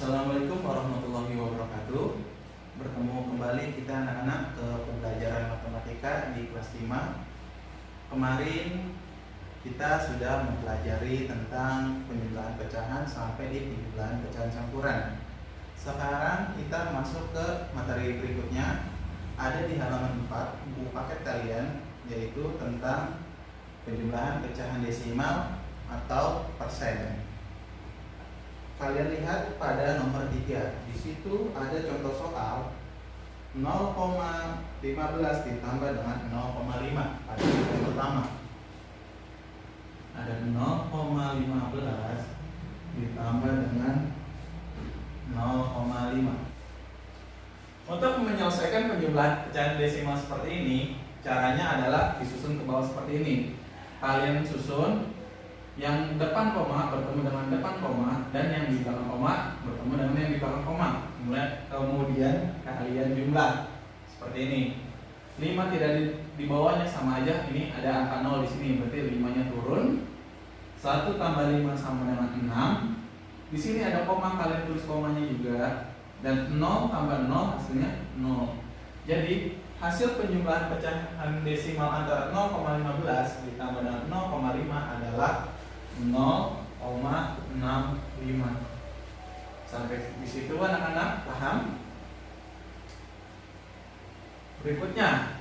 Assalamualaikum warahmatullahi wabarakatuh. Bertemu kembali kita anak-anak ke pembelajaran matematika di kelas 5. Kemarin kita sudah mempelajari tentang penjumlahan pecahan sampai di penjumlahan pecahan campuran. Sekarang kita masuk ke materi berikutnya. Ada di halaman 4 buku paket kalian, yaitu tentang penjumlahan pecahan desimal atau persen. Kalian lihat pada nomor 3. Di situ ada contoh soal 0,15 ditambah dengan 0,5 pada yang pertama. Ada 0,15 ditambah dengan 0,5. Untuk menyelesaikan penjumlahan pecahan desimal seperti ini, caranya adalah disusun ke bawah seperti ini. Kalian susun yang depan koma bertemu dengan depan koma, dan yang di belakang koma bertemu dengan yang di belakang koma. Kemudian kalian jumlah seperti ini. 5 tidak di bawahnya sama aja, ini ada angka 0 di sini, berarti 5-nya turun. 1 tambah 5 sama dengan 6. Di sini ada koma, kalian tulis komanya juga. Dan 0 tambah 0 hasilnya 0. Jadi hasil penjumlahan pecahan desimal antara 0,15 ditambah dengan 0,5 adalah 0,65. Sampai di situ anak-anak paham? Berikutnya,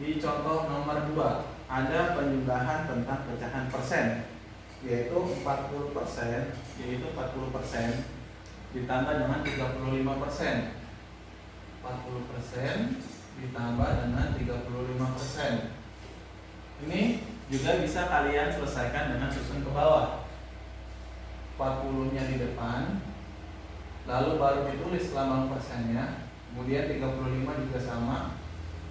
di contoh nomor 2 ada penjumlahan tentang pecahan persen, yaitu 40%, ditambah dengan 35%. 40% ditambah dengan 35%. Ini juga bisa kalian selesaikan dengan susun ke bawah. 40-nya di depan, lalu baru ditulis lambang persennya, kemudian 35 juga sama,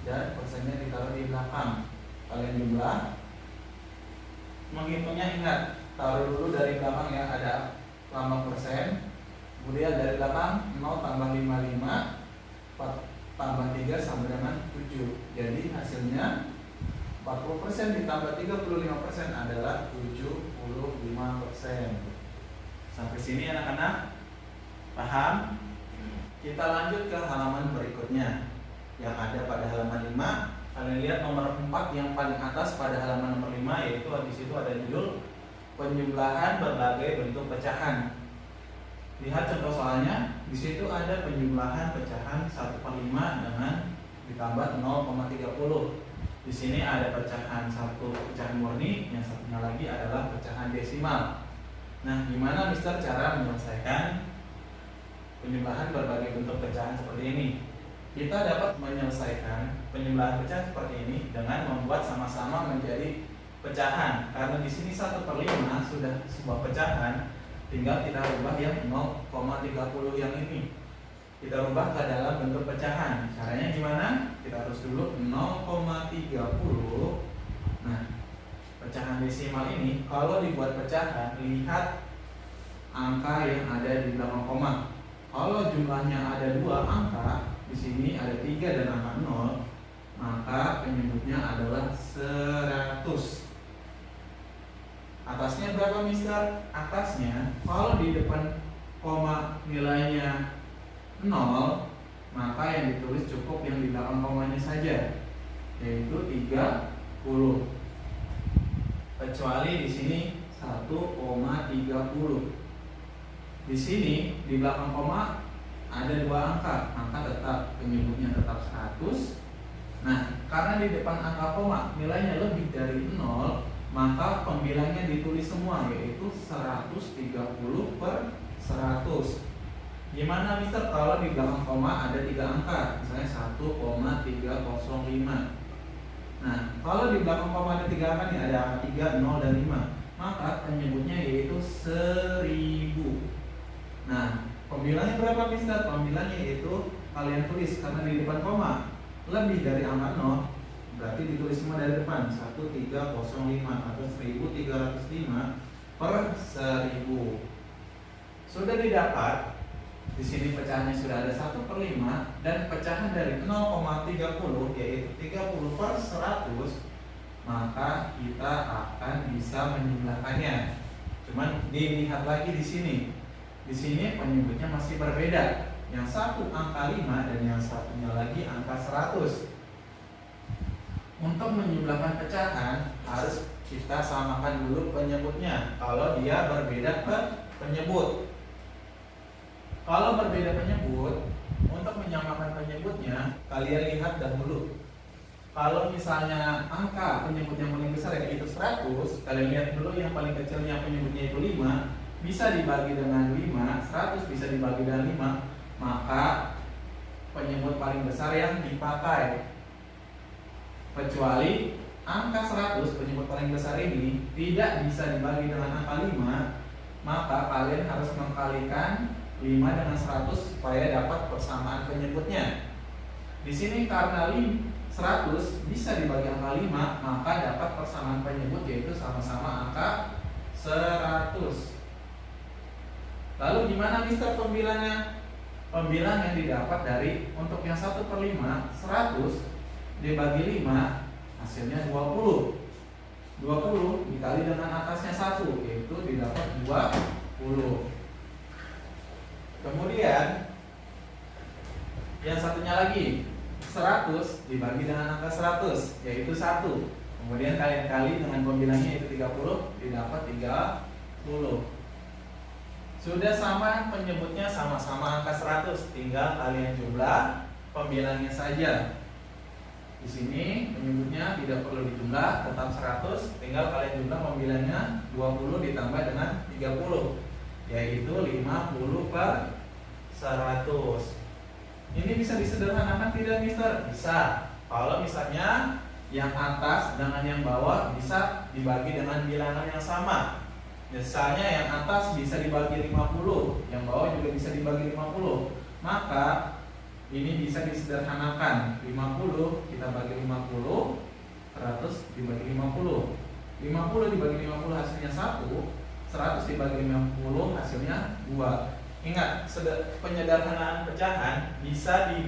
dan persennya ditaruh di belakang. Kalian jumlah. Menghitungnya ingat, taruh dulu dari belakang ya, ada lambang persen. Kemudian dari belakang 0 tambah 55 tambah 3 sama dengan 7. Jadi hasilnya 40% ditambah 35% adalah 75%. Sampai sini anak-anak paham? Kita lanjut ke halaman berikutnya yang ada pada halaman 5. Kalian lihat nomor 4 yang paling atas pada halaman nomor 5, yaitu di situ ada judul penjumlahan berbagai bentuk pecahan. Lihat contoh soalnya, di situ ada penjumlahan pecahan 1/5 dengan ditambah 0,30. Di sini ada pecahan 1 pecahan murni, yang satunya lagi adalah pecahan desimal. Nah, gimana Mister cara menyelesaikan penjumlahan berbagai bentuk pecahan seperti ini? Kita dapat menyelesaikan penjumlahan pecahan seperti ini dengan membuat sama-sama menjadi pecahan. Karena di sini 1/5 sudah sebuah pecahan, tinggal kita rubah yang 0,30 yang ini. Kita rubah ke dalam bentuk pecahan. Caranya gimana? Kita harus dulu 0,30. Nah, pecahan desimal ini kalau dibuat pecahan, lihat angka yang ada di belakang koma. Kalau jumlahnya ada 2 angka, di sini ada 3 dan angka 0, maka penyebutnya adalah 100. Atasnya berapa Mister? Atasnya kalau di depan koma nilainya 0, maka yang ditulis cukup yang di belakang komanya saja, yaitu 30. Kecuali di sini 1,30. Di sini di belakang koma ada 2 angka, tetap penyebutnya tetap 100. Nah, karena di depan angka koma nilainya lebih dari 0, maka pembilangnya ditulis semua, yaitu 130/100. Gimana Mister kalau di belakang koma ada 3 angka, misalnya 1,305. Nah, kalau di belakang koma ada 3 angka nih, ada angka 3, 0, dan 5, maka penyebutnya yaitu 1000. Nah, pembilangnya berapa Mister? Pembilangnya yaitu kalian tulis, karena di depan koma lebih dari angka 0, berarti ditulis semua dari depan, 1305 atau 1305/1000. Sudah didapat. Di sini pecahannya sudah ada 1/5, dan pecahan dari 0,30 yaitu 30/100 maka kita akan bisa menjumlahkannya. Cuman dilihat lagi di sini. Di sini penyebutnya masih berbeda. Yang satu angka 5 dan yang satunya lagi angka 100. Untuk menjumlahkan pecahan harus kita samakan dulu penyebutnya. Kalau dia berbeda penyebut. Kalau berbeda penyebut, untuk menyamakan penyebutnya, kalian lihat dahulu. Kalau misalnya angka penyebut yang paling besar yaitu 100, kalian lihat dulu yang paling kecilnya penyebutnya itu 5, bisa dibagi dengan 5, 100 bisa dibagi dengan 5, maka penyebut paling besar yang dipakai. Kecuali angka 100, penyebut paling besar ini tidak bisa dibagi dengan angka 5, maka kalian harus mengkalikan 5 dengan 100 supaya dapat persamaan penyebutnya. Di sini karena 100 bisa dibagi angka 5, maka dapat persamaan penyebut yaitu sama-sama angka 100. Lalu gimana Mister pembilangnya? Pembilang yang didapat dari untuk yang 1/5, 100 dibagi 5 hasilnya 20. 20 dikali dengan atasnya 1 yaitu didapat 20. Kemudian yang satunya lagi 100 dibagi dengan angka 100 yaitu 1. Kemudian kalian kali dengan pembilangnya yaitu 30 didapat 30. Sudah sama penyebutnya sama-sama angka 100, tinggal kalian jumlah pembilangnya saja. Di sini penyebutnya tidak perlu dijumlah, tetap 100, tinggal kalian jumlah pembilangnya 20 ditambah dengan 30 yaitu 50/100. Ini bisa disederhanakan tidak Mister? Bisa. Kalau misalnya yang atas dengan yang bawah bisa dibagi dengan bilangan yang sama. Misalnya yang atas bisa dibagi 50, yang bawah juga bisa dibagi 50. Maka ini bisa disederhanakan. 50 kita bagi 50, 100 dibagi 50. 50 dibagi 50 hasilnya 1, 100 dibagi 50 hasilnya 2. Ingat, penyederhanaan pecahan bisa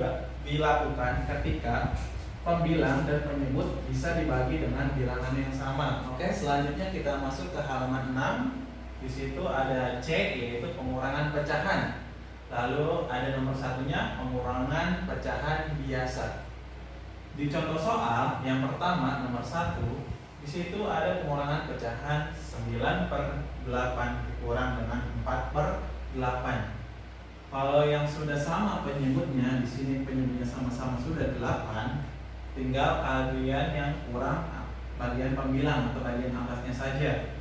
dilakukan ketika pembilang dan penyebut bisa dibagi dengan bilangan yang sama. Oke, selanjutnya kita masuk ke halaman 6. Di situ ada C, yaitu pengurangan pecahan. Lalu ada nomor satunya pengurangan pecahan biasa. Di contoh soal yang pertama nomor 1, di situ ada pengurangan pecahan 9/8 dikurang dengan 4/8. Kalau yang sudah sama penyebutnya, di sini penyebutnya sama-sama sudah 8, tinggal kalian yang kurang bagian pembilang atau bagian atasnya saja.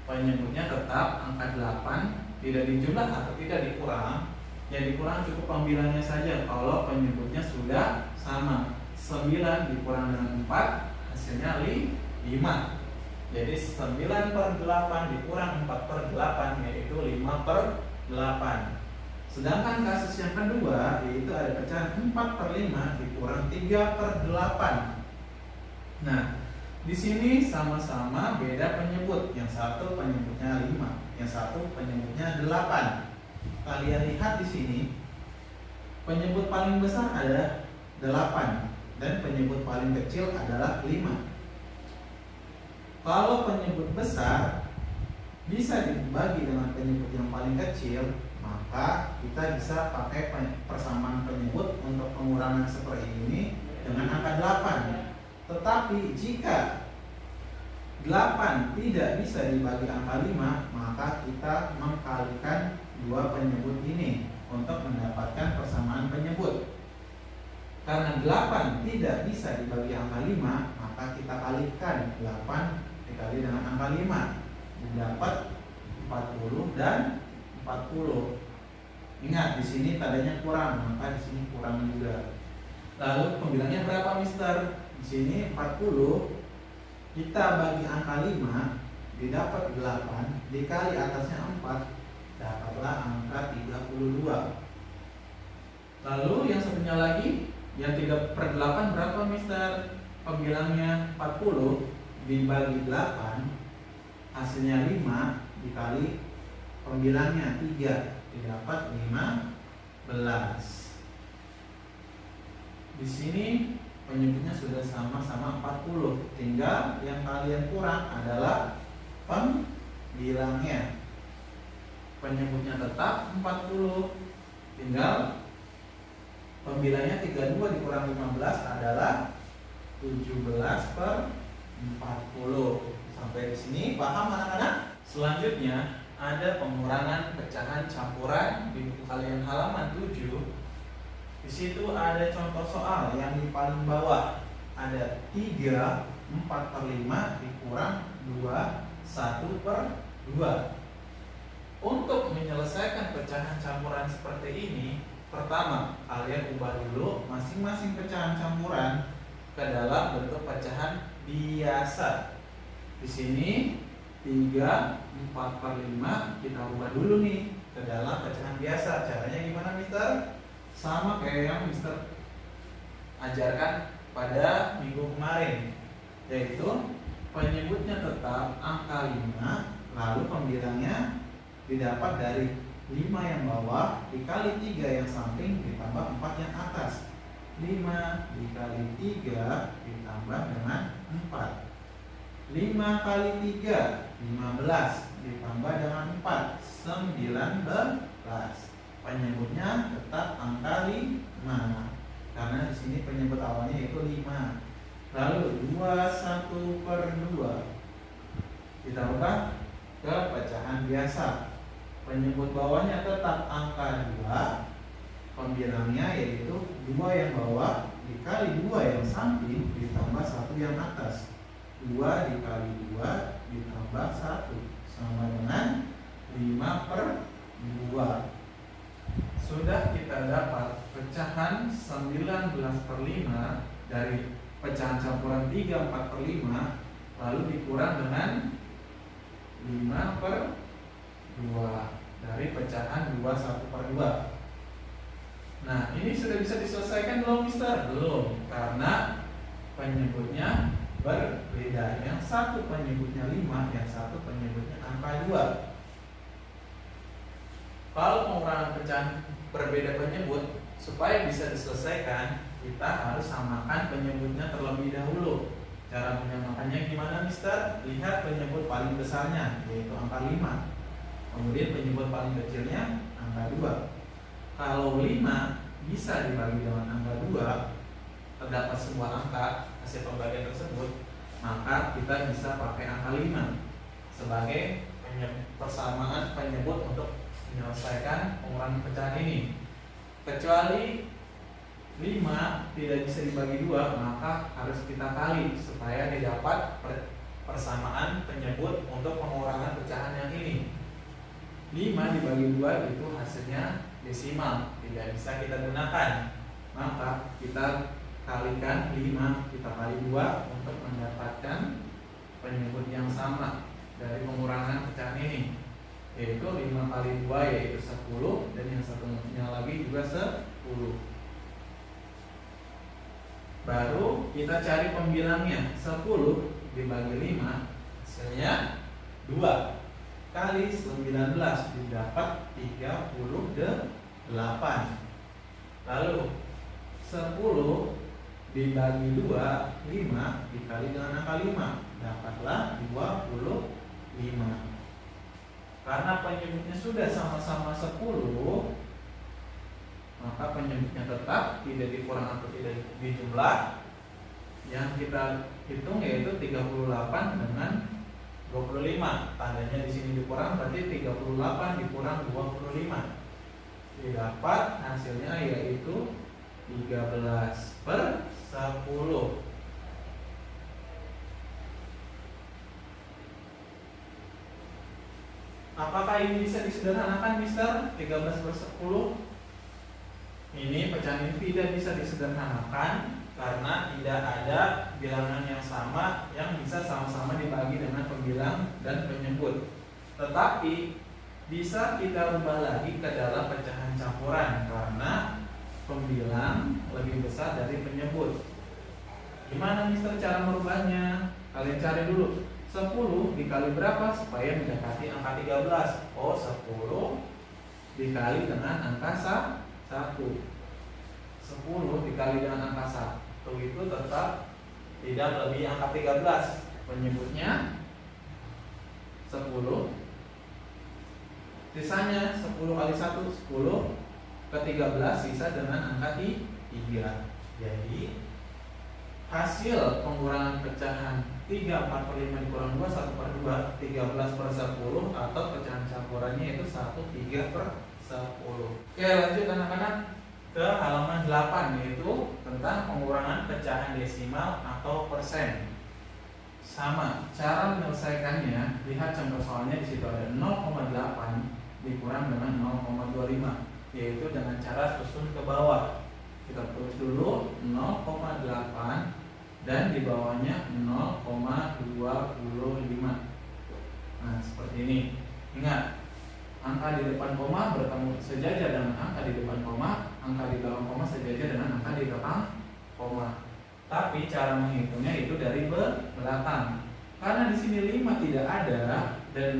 Penyebutnya tetap angka 8, tidak dijumlah atau tidak dikurang. Yang dikurang cukup pembilangnya saja. Kalau penyebutnya sudah sama, 9 dikurang dengan 4 hasilnya 5. Jadi 9/8 dikurang 4/8 yaitu 5/8. Sedangkan kasus yang kedua yaitu ada pecahan 4/5 dikurang 3/8. Nah, di sini sama-sama beda penyebut. Yang satu penyebutnya 5, yang satu penyebutnya 8. Kalian lihat di sini penyebut paling besar adalah 8 dan penyebut paling kecil adalah 5. Kalau penyebut besar bisa dibagi dengan penyebut yang paling kecil, maka kita bisa pakai persamaan penyebut untuk pengurangan seperti ini dengan angka 8. Tetapi jika 8 tidak bisa dibagi angka 5, maka kita mengkalikan dua penyebut ini untuk mendapatkan persamaan penyebut. Karena 8 tidak bisa dibagi angka 5, maka kita kalikan 8 dikali dengan angka 5, mendapat 40 dan 40. Ingat di sini tandanya kurang, maka di sini kurang juga. Lalu pembilangnya berapa Mister? Di sini 40 kita bagi angka 5 didapat 8 dikali atasnya 4 dapatlah angka 32. Lalu yang satunya lagi yang 3/8 berapa Mister? Pembilangnya 40 dibagi 8 hasilnya 5 dikali pembilangnya 3 didapat 15. Di sini penyebutnya sudah sama-sama 40. Tinggal yang kalian kurang adalah pembilangnya. Penyebutnya tetap 40. Tinggal pembilangnya 32 dikurang 15 adalah 17/40. Sampai di sini paham anak-anak? Selanjutnya ada pengurangan pecahan campuran di buku kalian halaman 7. Di situ ada contoh soal yang di paling bawah. Ada 3 4/5 dikurang 2 1/2. Untuk menyelesaikan pecahan campuran seperti ini, pertama kalian ubah dulu masing-masing pecahan campuran ke dalam bentuk pecahan biasa. Di sini 3 4/5 kita ubah dulu nih ke dalam pecahan biasa. Caranya gimana, Mister? Sama kayak yang Mister ajarkan pada minggu kemarin, yaitu penyebutnya tetap angka 5, lalu pembilangnya didapat dari 5 yang bawah dikali 3 yang samping ditambah 4 yang atas. 5 dikali 3 ditambah dengan 4. 5 kali 3 15 ditambah dengan 4 19. Penyebutnya tetap angka 5 karena di sini penyebut awalnya yaitu 5. Lalu 21/2 kita ubah ke pecahan biasa. Penyebut bawahnya tetap angka 2. Pembilangnya yaitu 2 yang bawah dikali 2 yang samping ditambah 1 yang atas. 2 dikali 2 ditambah 1 sama dengan 5/2. Sudah kita dapat pecahan 19/5 dari pecahan campuran 3 4/5, lalu dikurang dengan 5/2 dari pecahan 2 1/2. Nah, ini sudah bisa diselesaikan belum, Mister? Belum, karena penyebutnya berbeda. Yang satu penyebutnya 5, yang satu penyebutnya angka 2. Kalau pengurangan pecahan berbeda penyebut, supaya bisa diselesaikan, kita harus samakan penyebutnya terlebih dahulu. Cara menyamakannya gimana, Mister? Lihat penyebut paling besarnya, yaitu angka 5. Kemudian penyebut paling kecilnya angka 2. Kalau 5 bisa dibagi dengan angka 2, terdapat sebuah angka hasil pembagian tersebut, maka kita bisa pakai angka 5 sebagai persamaan penyebut untuk menyelesaikan pengurangan pecahan ini. Kecuali 5 tidak bisa dibagi 2, maka harus kita kali supaya didapat persamaan penyebut untuk pengurangan pecahan yang ini. 5 dibagi 2 itu hasilnya desimal, tidak bisa kita gunakan. Maka kita kalikan 5, kita kali 2 untuk mendapatkan penyebut yang sama dari pengurangan pecahan ini, yaitu 5 kali 2 yaitu 10, dan yang satunya lagi juga 10. Baru kita cari pembilangnya. 10 dibagi 5 hasilnya 2 kali 19 didapat 38. Lalu 10 dibagi 2 5 dikali dengan angka 5 dapatlah 25. Karena penyebutnya sudah sama-sama 10, maka penyebutnya tetap tidak dikurang atau tidak dijumlah. Yang kita hitung yaitu 38 dengan 25. Tandanya di sini dikurang, berarti 38 dikurang 25. Didapat hasilnya yaitu 13/10. Apakah ini bisa disederhanakan, Mister? 13/10. Ini pecahan ini tidak bisa disederhanakan karena tidak ada bilangan yang sama yang bisa sama-sama dibagi dengan pembilang dan penyebut. Tetapi bisa kita rubah lagi ke dalam pecahan campuran karena pembilang lebih besar dari penyebut. Gimana, Mister, cara merubahnya? Kalian cari dulu. 10 dikali berapa supaya mendekati angka 13? Oh, 10 dikali dengan angka 1. 10 dikali dengan angka 1 itu tetap tidak lebih angka 13. Penyebutnya 10. Sisanya 10 kali 1 10 ke 13 sisa dengan angka 3. Jadi hasil pengurangan pecahan 3/4/5 dikurang 2 1/2 13/10 atau pecahan campurannya itu 1/3/10. Oke, lanjut anak-anak ke halaman 8, yaitu tentang pengurangan pecahan desimal atau persen. Sama, cara menyelesaikannya, lihat contoh soalnya di situ ada 0,8 dikurang dengan 0,25, yaitu dengan cara susun ke bawah. Kita tulis dulu 0,8 dan di bawahnya 0,25. Nah, seperti ini. Ingat, angka di depan koma bertemu sejajar dengan angka di depan koma, angka di belakang koma sejajar dengan angka di belakang koma. Tapi cara menghitungnya itu dari belakang. Karena di sini 5 tidak ada dan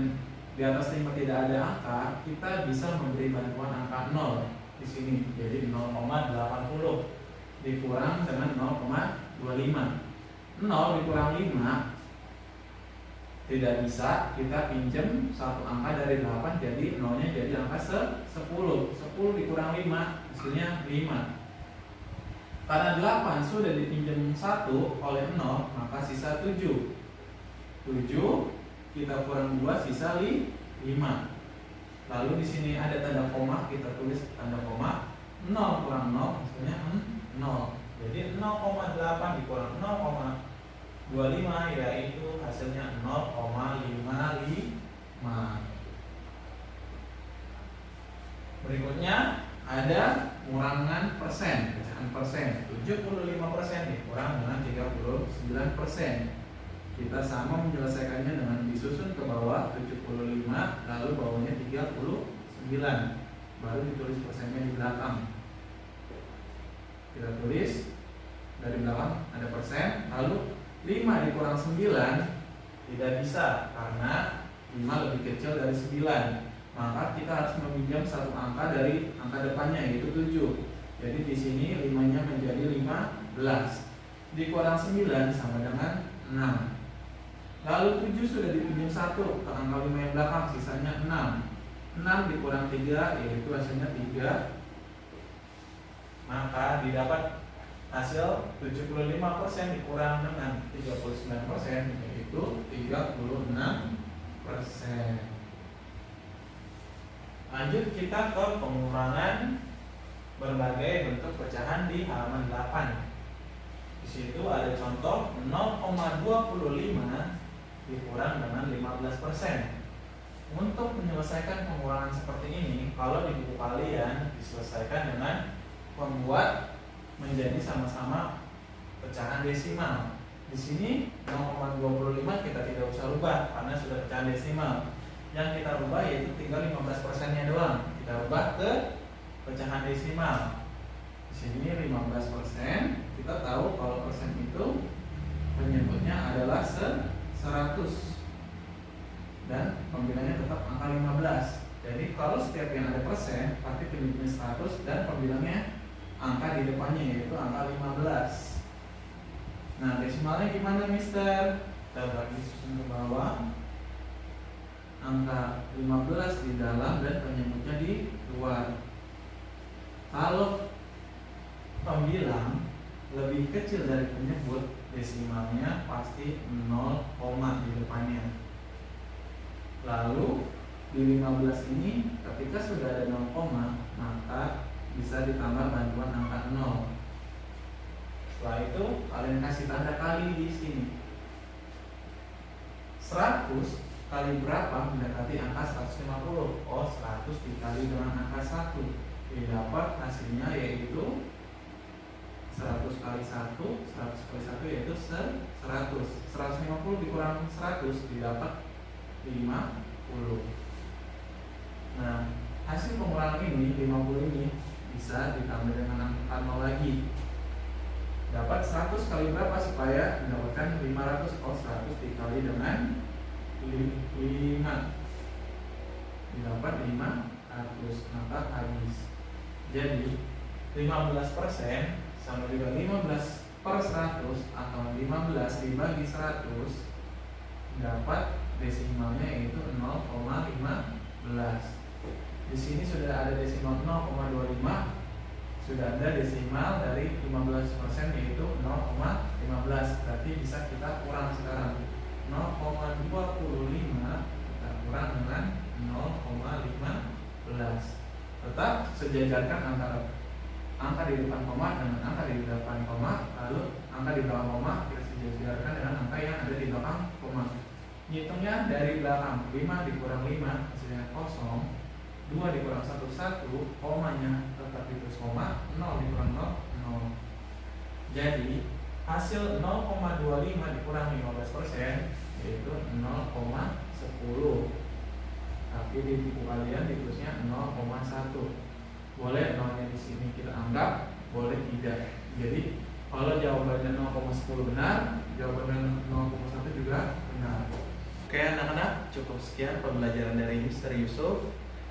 di atas 5 tidak ada angka, kita bisa memberi bantuan angka 0 di sini. Jadi 0,80 dikurang dengan 0,25. 0 dikurang 5 tidak bisa, kita pinjam satu angka dari 8, jadi 0-nya jadi angka 10. 10 dikurang 5 hasilnya 5. Karena 8 sudah dipinjam 1 oleh 0, maka sisa 7. 7 kita kurang 2 sisa 5. Lalu di sini ada tanda koma, kita tulis tanda koma. 0 kurang 0 hasilnya 0. Jadi 0,8 dikurang 0,25 yaitu hasilnya 0,55. Berikutnya ada pengurangan persen, pecahan persen. 75% dikurang dengan 39%. Kita sama menyelesaikannya dengan disusun ke bawah 75, lalu bawahnya 39. Baru ditulis persennya di belakang. Kita tulis dari belakang ada persen, lalu 5 dikurang 9 tidak bisa karena 5 lebih kecil dari 9. Maka kita harus meminjam satu angka dari angka depannya, yaitu 7. Jadi di sini 5-nya menjadi 15. Dikurang 9 sama dengan 6. Lalu 7 sudah dipinjam 1 ke angka 5 yang belakang, sisanya 6. 6 dikurang 3 yaitu hasilnya 3. Maka didapat hasil 75% dikurang dengan 39% yaitu 36%. Lanjut kita ke pengurangan berbagai bentuk pecahan di halaman 8. Di situ ada contoh 0,25 dikurang dengan 15%. Untuk menyelesaikan pengurangan seperti ini, kalau di buku kalian diselesaikan dengan membuat menjadi sama-sama pecahan desimal. Di sini 0,25 kita tidak usah rubah karena sudah pecahan desimal. Yang kita rubah yaitu tinggal 15%-nya doang. Kita rubah ke pecahan desimal. Di sini 15%. Kita tahu kalau persen itu penyebutnya adalah 100 dan pembilangnya tetap angka 15. Jadi kalau setiap yang ada persen pasti penyebutnya 100 dan pembilangnya angka di depannya yaitu angka 15. Nah, desimalnya gimana, Mister? Kita bagi susun ke bawah. Angka 15 di dalam dan penyebutnya di luar. Kalau pembilang lebih kecil dari penyebut, desimalnya pasti 0, di depannya. Lalu di 15 ini ketika sudah ada 0, maka bisa ditambah bantuan angka 0. Setelah itu kalian kasih tanda kali di sini. 100 kali berapa mendekati angka 150? Oh, 100 dikali dengan angka 1. Didapat hasilnya yaitu 100 kali 1, 100 kali 1 yaitu 100. 150 dikurang 100 didapat 50. Nah, hasil pengurangan ini 50 ini bisa ditambah dengan angka 0 lagi. Dapat 100 kali berapa supaya mendapatkan 500? Oh, 100 dikali dengan 5 didapat 500, maka habis. Jadi 15% sama dengan 15 per 100 atau 15 dibagi 100 dapat desimalnya yaitu 0,15. Di sini sudah ada desimal 0,25, sudah ada desimal dari 15% yaitu 0,15. Berarti bisa kita kurang sekarang. 0,25 kita kurang dengan 0,15. Tetap sejajarkan antara angka di depan koma dengan angka di depan koma, lalu angka di belakang koma kita sejajarkan dengan angka yang ada di belakang koma. Ngitungnya dari belakang, 5 dikurang 5 hasilnya kosong, 2 dikurang 1 1, komanya tetap ditulis koma, 0 dikurang 0 0. Jadi hasil 0,25 dikurang 15% yaitu 0,10. Tapi di buku kalian ditulisnya 0,1. Boleh nolnya di sini kita anggap, boleh tidak. Jadi kalau jawabannya 0,10 benar, jawabannya 0,1 juga benar. Oke anak-anak, cukup sekian pembelajaran dari Mr. Yusuf.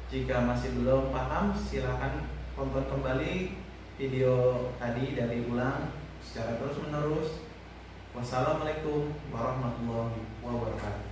Jika masih belum paham, silakan tonton kembali video tadi dari ulang secara terus-menerus. Wassalamualaikum warahmatullahi wabarakatuh.